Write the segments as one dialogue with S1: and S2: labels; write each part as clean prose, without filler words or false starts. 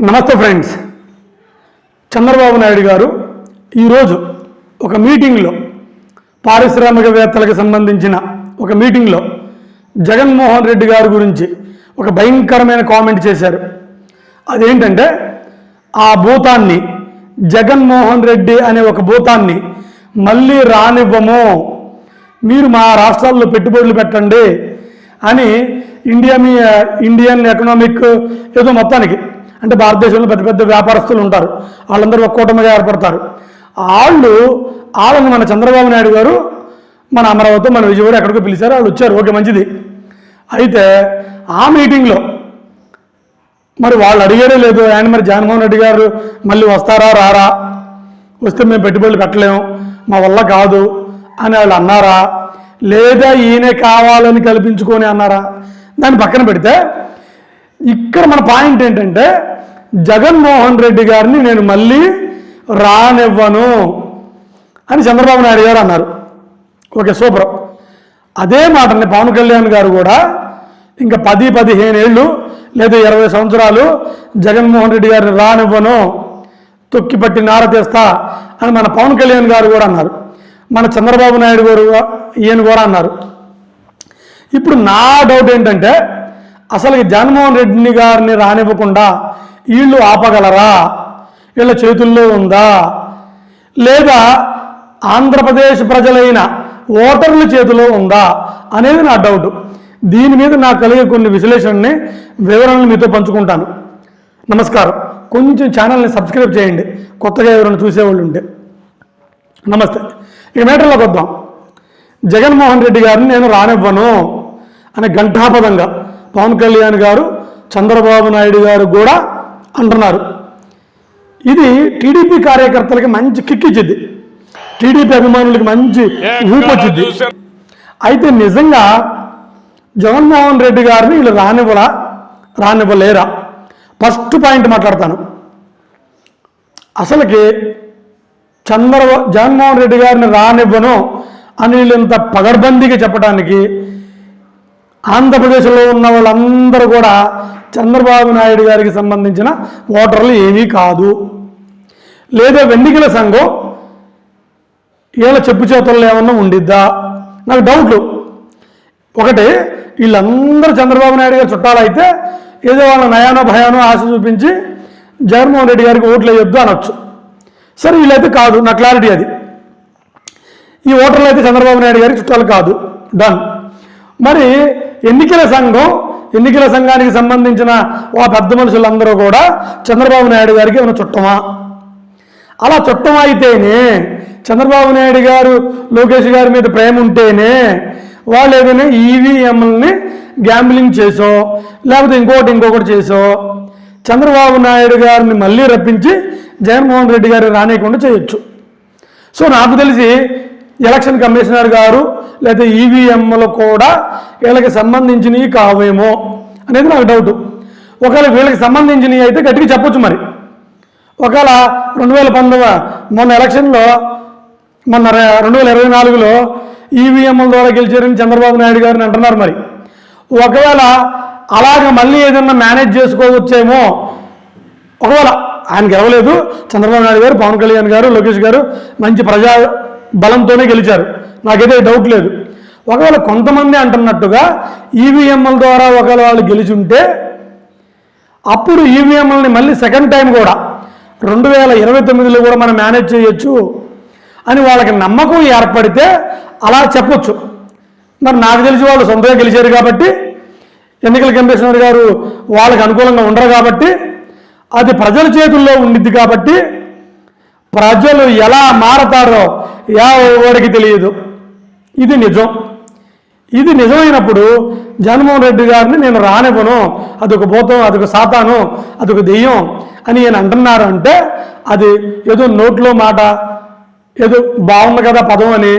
S1: నమస్తే ఫ్రెండ్స్. చంద్రబాబు నాయుడు గారు ఈరోజు ఒక మీటింగ్లో పారిశ్రామికవేత్తలకు సంబంధించిన ఒక మీటింగ్లో జగన్మోహన్ రెడ్డి గారి గురించి ఒక భయంకరమైన కామెంట్ చేశారు. అదేంటంటే ఆ భూతాన్ని జగన్మోహన్ రెడ్డి అనే ఒక భూతాన్ని మళ్ళీ రానివ్వము, మీరు మా రాష్ట్రాల్లో పెట్టుబడులు పెట్టండి అని ఇండియన్ ఎకనామిక్ ఏదో మొత్తానికి అంటే భారతదేశంలో పెద్ద పెద్ద వ్యాపారస్తులు ఉంటారు, వాళ్ళందరూ ఒక కూటమిగా ఏర్పడతారు. వాళ్ళని మన చంద్రబాబు నాయుడు గారు మన అమరావతి మన విజయవాడ ఎక్కడికో పిలిచారు, వాళ్ళు వచ్చారు, ఓకే మంచిది. అయితే ఆ మీటింగ్లో మరి వాళ్ళు అడిగారే లేదు, ఆయన మరి జగన్మోహన్ రెడ్డి గారు మళ్ళీ వస్తారా రారా, వస్తే మేము పెట్టుబడులు పెట్టలేము, మా వల్ల కాదు అని వాళ్ళు అన్నారా, లేదా ఈయనే కావాలని కల్పించుకొని అన్నారా? దాన్ని పక్కన పెడితే ఇక్కడ మన పాయింట్ ఏంటంటే జగన్మోహన్ రెడ్డి గారిని నేను మళ్ళీ రానివ్వను అని చంద్రబాబు నాయుడు గారు అన్నారు. Okay, super. అదే మాటని పవన్ కళ్యాణ్ గారు కూడా ఇంకా 10-15 ఏళ్ళు లేదా 20 సంవత్సరాలు జగన్మోహన్ రెడ్డి గారిని రానివ్వను, తొక్కిపట్టి నార తీస్తా అని మన పవన్ కళ్యాణ్ గారు కూడా అన్నారు. మన చంద్రబాబు నాయుడు గారు ఈయన కూడా అన్నారు. ఇప్పుడు నా డౌట్ ఏంటంటే అసలు జగన్మోహన్ రెడ్డి గారిని రానివ్వకుండా వీళ్ళు ఆపగలరా? వీళ్ళ చేతుల్లో ఉందా లేదా ఆంధ్రప్రదేశ్ ప్రజలైన ఓటర్ల చేతిలో ఉందా అనేది నా డౌట్. దీని మీద నాకు కలిగే కొన్ని విశ్లేషణని వివరణలు మీతో పంచుకుంటాను. నమస్కారం. కొంచెం ఛానల్ని సబ్స్క్రైబ్ చేయండి కొత్తగా ఎవరైనా చూసేవాళ్ళు ఉంటే. నమస్తే. ఇక మేటర్లోకి వద్దాం. జగన్మోహన్ రెడ్డి గారిని నేను రానివ్వను అనే ఘంటాపదంగా పవన్ కళ్యాణ్ గారు చంద్రబాబు నాయుడు గారు కూడా అంటున్నారు. ఇది టీడీపీ కార్యకర్తలకి మంచి కిక్ ఇచ్చింది, టీడీపీ అభిమానులకి మంచి ఊపొచ్చింది. అయితే నిజంగా జగన్మోహన్ రెడ్డి గారిని వీళ్ళు రానివ్వలేరా? ఫస్ట్ పాయింట్ మాట్లాడతాను. అసలుకి జగన్మోహన్ రెడ్డి గారిని రానివ్వను అని వీళ్ళు ఇంత పగడ్బందీగా చెప్పడానికి ఆంధ్రప్రదేశ్లో ఉన్న వాళ్ళందరూ కూడా చంద్రబాబు నాయుడు గారికి సంబంధించిన ఓటర్లు ఏమీ కాదు, లేదా ఎన్నికల సంఘం వీళ్ళ చెప్పు చేతుల్లో ఏమన్నా ఉండిద్దా? నాకు డౌట్లు. ఒకటి, వీళ్ళందరూ చంద్రబాబు నాయుడు గారు చుట్టాలైతే ఏదో వాళ్ళ నయానో భయానో ఆశ చూపించి జగన్మోహన్ రెడ్డి గారికి ఓట్లు వేయొద్దు అనొచ్చు. సరే, వీళ్ళైతే కాదు, నా క్లారిటీ అది. ఈ ఓటర్లు అయితే చంద్రబాబు నాయుడు గారికి చుట్టాలు కాదు, డన్. మరి ఎన్నికల సంఘానికి సంబంధించిన పెద్ద మనుషులందరూ కూడా చంద్రబాబు నాయుడు గారికి ఏమైనా చుట్టమా? అలా చుట్టం అయితేనే చంద్రబాబు నాయుడు గారు లోకేష్ గారి మీద ప్రేమ ఉంటేనే వాళ్ళు ఏదైనా ఈవీఎంలని గ్యాంబ్లింగ్ చేసో లేకపోతే ఇంకొకటి చేసో చంద్రబాబు నాయుడు గారిని మళ్ళీ రప్పించి జగన్మోహన్ రెడ్డి గారు రానియకుండా చేయొచ్చు. సో నాకు తెలిసి ఎలక్షన్ కమిషనర్ గారు లేదా ఈవీఎంలు కూడా వీళ్ళకి సంబంధించినవి కావేమో అనేది నాకు డౌట్. ఒకవేళ వీళ్ళకి సంబంధించినవి అయితే గట్టిగా చెప్పొచ్చు. మరి ఒకవేళ 2019 మొన్న ఎలక్షన్లో 2024లో ఈవీఎంల ద్వారా గెలిచారని చంద్రబాబు నాయుడు గారిని అంటున్నారు. మరి ఒకవేళ అలాగ మళ్ళీ ఏదన్నా మేనేజ్ చేసుకోవచ్చేమో. ఒకవేళ ఆయన గెలవలేదు, చంద్రబాబు నాయుడు గారు, పవన్ కళ్యాణ్ గారు, లోకేష్ గారు మంచి ప్రజా బలంతోనే గెలిచారు, నాకైతే డౌట్ లేదు. ఒకవేళ కొంతమంది అంటున్నట్టుగా ఈవీఎంల ద్వారా ఒకవేళ వాళ్ళు గెలిచి ఉంటే అప్పుడు ఈవీఎంలని మళ్ళీ సెకండ్ టైం కూడా 2029లో కూడా మనం మేనేజ్ చేయొచ్చు అని వాళ్ళకి నమ్మకం ఏర్పడితే అలా చెప్పొచ్చు. మరి నాకు తెలిసి వాళ్ళు సొంతంగా గెలిచారు కాబట్టి, ఎన్నికల కమిషనర్ గారు వాళ్ళకి అనుకూలంగా ఉండరు కాబట్టి, అది ప్రజల చేతుల్లో ఉండిద్ది కాబట్టి ప్రజలు ఎలా మారతారో ఎవరికి తెలియదు. ఇది నిజం. ఇది నిజమైనప్పుడు జగన్మోహన్ రెడ్డి గారిని నేను రానివ్వను, అదొక భూతం, అదొక సాతాను, అదొక దెయ్యం అని ఆయన అంటున్నారు అంటే అది ఏదో నోట్లో మాట, ఏదో బాగుంది కదా పదం అని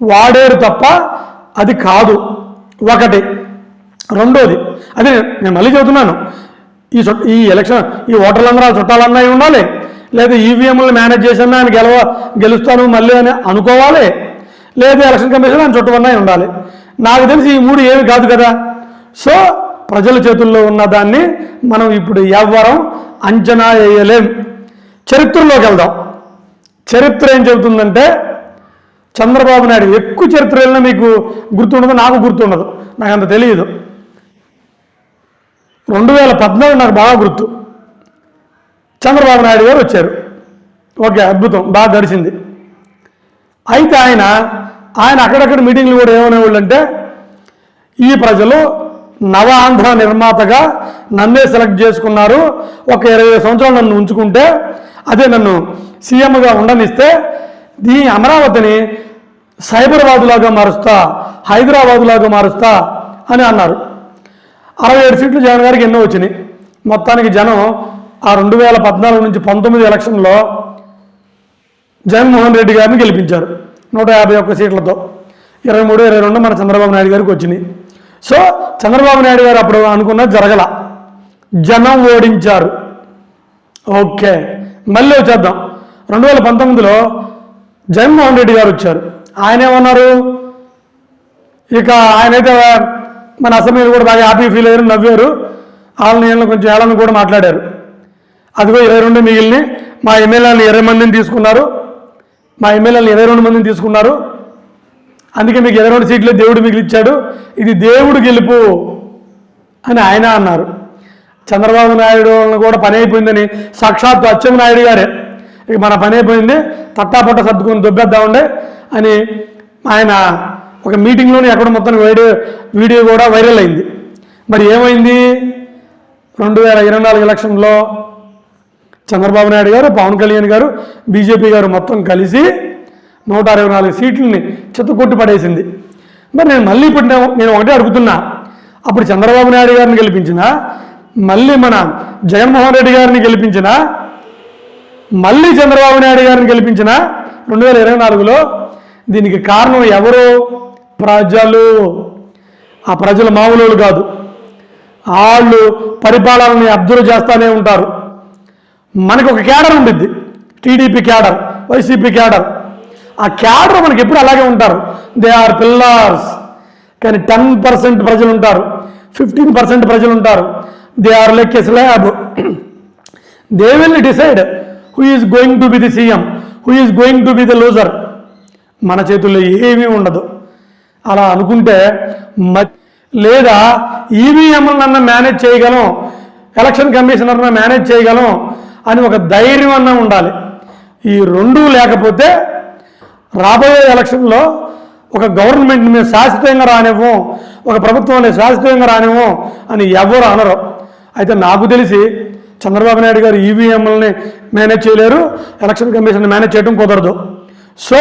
S1: వాడేరు తప్ప అది కాదు. ఒకటి. రెండోది, అదే నేను మళ్ళీ చెబుతున్నాను, ఈ ఎలక్షన్ ఈ ఓటర్లందరూ చుట్టాలన్నా ఉండాలి, లేదా ఈవీఎంలను మేనేజ్ చేసినా ఆయన గెలుస్తాను మళ్ళీ అని అనుకోవాలి, లేదా ఎలక్షన్ కమిషన్ ఆయన చుట్టమన్నా ఉండాలి. నాకు తెలిసి ఈ 3 ఏమి కాదు కదా. సో ప్రజల చేతుల్లో ఉన్న దాన్ని మనం ఇప్పుడు ఎవ్వరం అంచనా వేయలేం. చరిత్రలోకి వెళ్దాం. చరిత్ర ఏం చెబుతుందంటే చంద్రబాబు నాయుడు ఎక్కువ చరిత్ర వెళ్ళినా మీకు గుర్తుండదు, నాకు గుర్తుండదు, నాకు అంత తెలియదు. 2014 నాకు బాగా గుర్తు. చంద్రబాబు నాయుడు గారు వచ్చారు. ఓకే, అద్భుతం, బాగా గడిచింది. అయితే ఆయన అక్కడక్కడ మీటింగ్లు కూడా ఏమనేవాళ్ళు అంటే, ఈ ప్రజలు నవ ఆంధ్ర నిర్మాతగా నన్నే సెలెక్ట్ చేసుకున్నారు, ఒక 20 సంవత్సరాలు నన్ను ఉంచుకుంటే, అదే నన్ను సీఎంగా ఉండనిస్తే ఈ అమరావతిని సైబరాబాద్లాగా మారుస్తా, హైదరాబాద్లాగా మారుస్తా అని అన్నారు. 67 సీట్లు జగన్ గారికి ఎన్నో వచ్చినాయి. మొత్తానికి జనం ఆ 2014 నుంచి 19 ఎలక్షన్లో జగన్మోహన్ రెడ్డి గారిని గెలిపించారు 151 సీట్లతో. 23, 22 మన చంద్రబాబు నాయుడు గారికి వచ్చినాయి. సో చంద్రబాబు నాయుడు గారు అప్పుడు అనుకున్నది జరగల, జనం ఓడించారు. ఓకే, మళ్ళీ వచ్చేద్దాం. 2019లో జగన్మోహన్ రెడ్డి గారు వచ్చారు. ఆయన ఏమన్నారు, ఇక ఆయనైతే మన అసెంబ్లీలో కూడా బాగా హ్యాపీ ఫీల్ అయ్యారు, నవ్వారు, వాళ్ళని కొంచెం ఏళ్ళని కూడా మాట్లాడారు. అదిగో 22 మిగిలిని మా ఎమ్మెల్యేలను 20 మందిని తీసుకున్నారు, మా ఎమ్మెల్యేలను 22 మందిని తీసుకున్నారు, అందుకే మీకు 22 సీట్లే దేవుడు మిగిలిచ్చాడు, ఇది దేవుడు గెలుపు అని ఆయన అన్నారు. చంద్రబాబు నాయుడు కూడా పని అయిపోయిందని సాక్షాత్తు అచ్చెన్నాయుడు గారే, ఇక మన పని అయిపోయింది, తట్టాపట్ట సర్దుకొని దొబ్బేద్దామండే అని ఆయన ఒక మీటింగ్లోనే ఎక్కడ మొత్తం వీడియో కూడా వైరల్ అయింది. మరి ఏమైంది, 2024 ఎలక్షన్లో చంద్రబాబు నాయుడు గారు, పవన్ కళ్యాణ్ గారు, బీజేపీ గారు మొత్తం కలిసి 164 సీట్లని చెత్తకొట్టి పడేసింది. మరి నేను ఒకటే అడుగుతున్నా, అప్పుడు చంద్రబాబు నాయుడు గారిని గెలిపించినా, మళ్ళీ మన జగన్మోహన్ రెడ్డి గారిని గెలిపించినా, మళ్ళీ చంద్రబాబు నాయుడు గారిని గెలిపించిన 2024లో దీనికి కారణం ఎవరు? ప్రజలు. ఆ ప్రజలు మామూలు కాదు, వాళ్ళు పరిపాలనని అబ్జర్వ్ చేస్తూనే ఉంటారు. మనకు ఒక క్యాడర్ ఉండిద్ది, టీడీపీ క్యాడర్, వైసీపీ క్యాడర్. ఆ క్యాడర్ మనకి ఎప్పుడు అలాగే ఉంటారు, దే ఆర్ పిల్లర్స్. కానీ 10% ప్రజలు ఉంటారు, 15% ప్రజలు ఉంటారు, they are like a slab. They will decide who is going to be the CM, who is going to be the loser. మన చేతుల్లో ఏమీ ఉండదు. అలా అనుకుంటే లేదా ఈవీఎంలన్నా మేనేజ్ చేయగలం, ఎలక్షన్ కమిషనర్ನ మేనేజ్ చేయగలం అని ఒక ధైర్యం అన్నా ఉండాలి. ఈ రెండూ లేకపోతే రాబోయే ఎలక్షన్లో ఒక గవర్నమెంట్ మీద శాశ్వతంగా రానివ్వం, ఒక ప్రభుత్వాన్ని శాశ్వతంగా రానివ్వం అని ఎవరు అనరు. అయితే నాకు తెలిసి చంద్రబాబు నాయుడు గారు ఈవీఎంలని మేనేజ్ చేయలేరు, ఎలక్షన్ కమిషన్ మేనేజ్ చేయడం కుదరదు. సో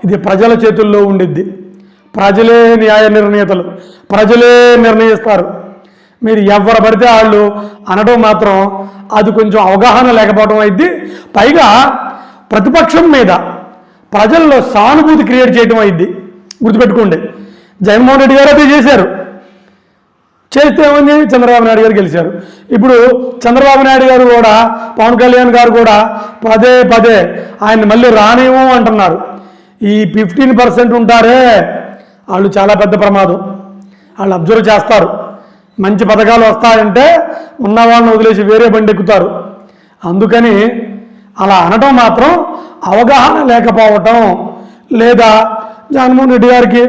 S1: ఇది ప్రజల చేతుల్లో ఉండిద్ది. ప్రజలే న్యాయ నిర్ణేతలు, ప్రజలే నిర్ణయిస్తారు. మీరు ఎవరు పడితే వాళ్ళు అనడం మాత్రం అది కొంచెం అవగాహన లేకపోవడం అయింది. పైగా ప్రతిపక్షం మీద ప్రజల్లో సానుభూతి క్రియేట్ చేయడం అయింది. గుర్తుపెట్టుకోండి, జగన్మోహన్ రెడ్డి గారు అదే చేశారు. చేస్తే ఏమని చంద్రబాబు నాయుడు గారు గెలిచారు. ఇప్పుడు చంద్రబాబు నాయుడు గారు కూడా, పవన్ కళ్యాణ్ గారు కూడా పదే పదే ఆయన మళ్ళీ రానివ్వం అంటున్నారు. ఈ 15% ఉంటారే వాళ్ళు చాలా పెద్ద ప్రమాదం. వాళ్ళు అబ్జర్వ్ చేస్తారు, మంచి పథకాలు వస్తాయంటే ఉన్న వాళ్ళని వదిలేసి వేరే బండి ఎక్కుతారు. అందుకని అలా అనటం మాత్రం అవగాహన లేకపోవటం, లేదా జగన్మోహన్ రెడ్డి గారికి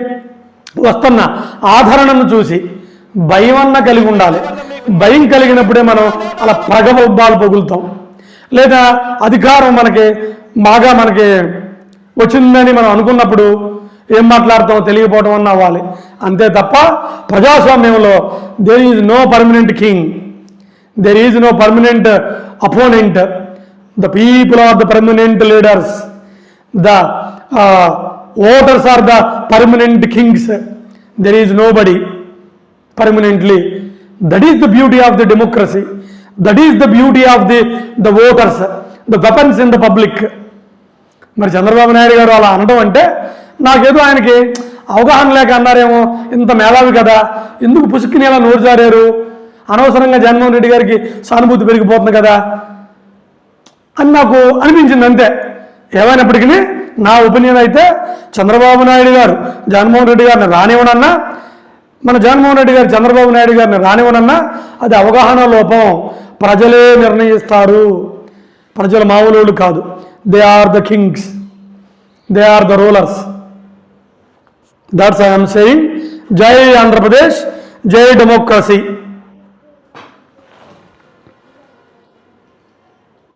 S1: వస్తున్న ఆదరణను చూసి భయం అన్న కలిగి ఉండాలి. భయం కలిగినప్పుడే మనం అలా ప్రగల్భాలు పగులుతాం. లేదా అధికారం మనకి వచ్చిందని మనం అనుకున్నప్పుడు ఏం మాట్లాడతామో తెలియకపోవడం అన్న అవ్వాలి. అంతే తప్ప ప్రజాస్వామ్యంలో there is no permanent king, there is no permanent opponent. The people are the permanent leaders, the voters are the permanent kings. There is nobody permanently. That is the beauty of the democracy. That is the beauty of the voters, the weapons in the public. మరి చంద్రబాబు నాయుడు గారు అలా అనడం అంటే నాకేదో ఆయనకి అవగాహన లేక అన్నారేమో, ఇంత మేధావి కదా, ఎందుకు పుసుక్కుని ఇలా నోరు జారారు, అనవసరంగా జగన్మోహన్ రెడ్డి గారికి సానుభూతి పెరిగిపోతుంది కదా అని నాకు అనిపించింది. అంతే. ఏమైనప్పటికీ నా ఒపీనియన్ అయితే చంద్రబాబు నాయుడు గారు జగన్మోహన్ రెడ్డి గారిని రానివ్వనన్నా, మన జగన్మోహన్ రెడ్డి గారు చంద్రబాబు నాయుడు గారిని రానివ్వనన్నా అది అవగాహన లోపం, ప్రజలే నిర్ణయిస్తారు. ప్రజలు మామూలు కాదు. They are the kings, they are the rulers. That's I'm saying. జై ఆంధ్రప్రదేశ్, జై డెమోక్రసీ.